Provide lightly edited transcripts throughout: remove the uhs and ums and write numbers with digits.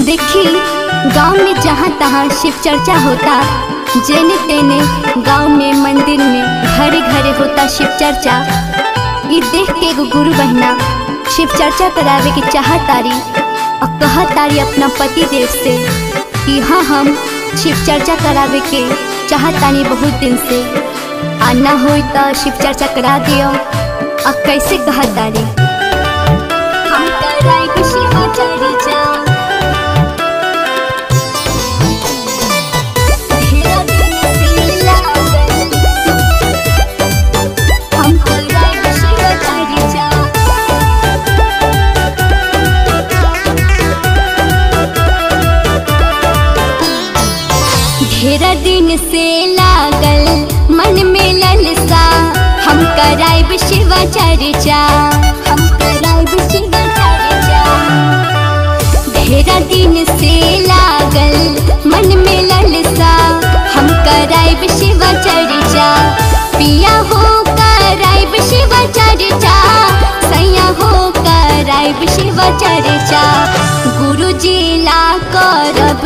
देखी गांव में जहाँ तहाँ शिव चर्चा होता, जेने तेने गांव में मंदिर में घरे घरे होता शिव चर्चा। ये देख के एगो गुरु बहना शिव चर्चा करावे के चाहतारी और कहतारी अपना पति देव से कि हाँ हम शिव चर्चा करावे के चाहतानी बहुत दिन से, आना हो तो शिव चर्चा करा दियो। अब कैसे कहतारी हम कराई के शिव चर्चा ढेरा दिन से लागल मन में ललसा, हम कराइब शिव चर्चा, हम कराइब शिव चर्चा। ढेरा दिन से लागल मन में ललसा, हम कराइब शिव चर्चा। पिया हो कराइब शिव चर्चा, सैया हो कराइब शिव चर्चा। गुरुजी ला करब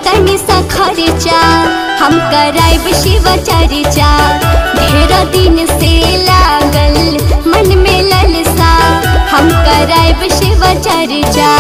तनि सा खर्चा, हम कराइब शिव चर्चा। ढेर दिन से लागल मन में ललसा, हम कराइब शिव चर्चा।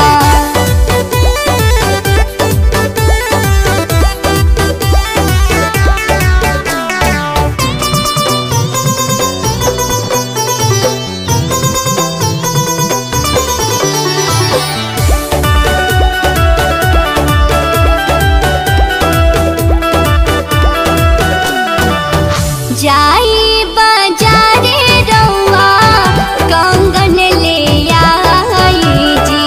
जाई बाजारे रउआ कंगन ले आई जी,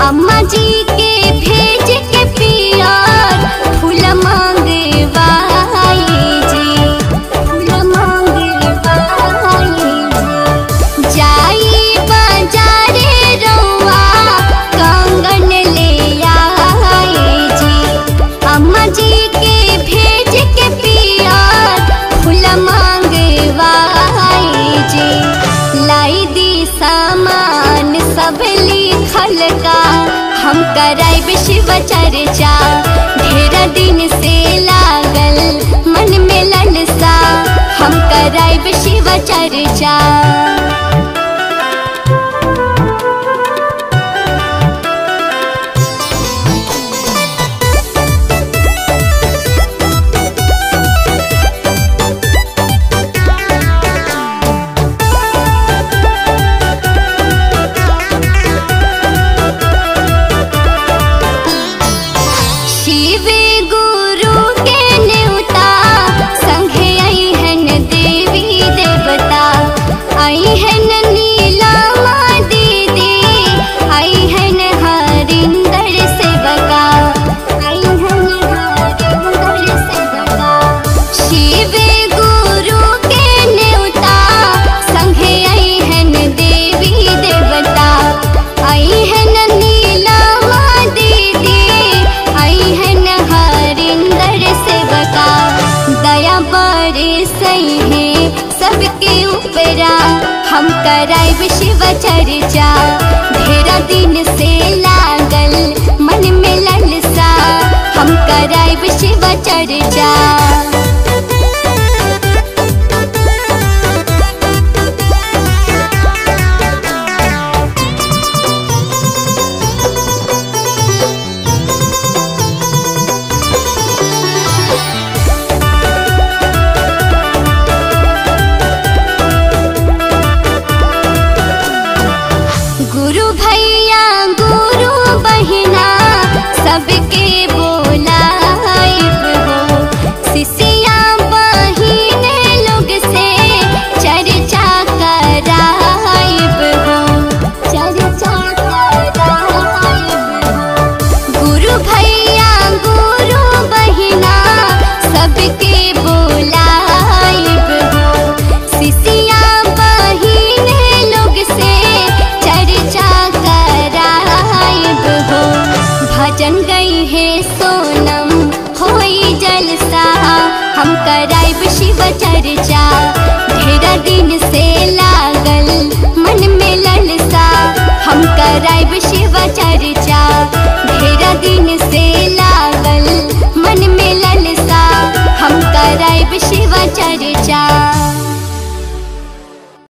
अम्मा जी के भेज के पियर फूल मांगवाई जी, फूल मांगवाई जी। जाई बाजारे रउआ कंगन ले आई जी, अम्मा जी के भेज के पियर फूल मांगवाई जी। लाई दी सामान सब लिखल का, हम कराइब शिव चर्चा। ढेर दिन से लागल मन में ललसा, हम कराइब शिव चर्चा। सबके ऊपरा हम कराइब शिव चर्चा। ढेरा दिन से लागल मन में ललसा, हम कराइब शिव चर्चा। गुरु भैया गुरु बहिना सबके बोलाइब हो, शिष्या बहिने लोग से चर्चा कराइब हो, चर्चा कराइब हो। गुरु भैया गुरु बहिना सबके बोलाइब हो, शिष्या बहिने लोग से चर्चा कराइब हो। भजन गई है सोनम होई जलसा, हम कराइब शिव चर्चा। ढेरा दिन से लागल मन में ललसा, हम कराइब शिव चर्चा। ढेरा दिन कराइब शिव चर्चा।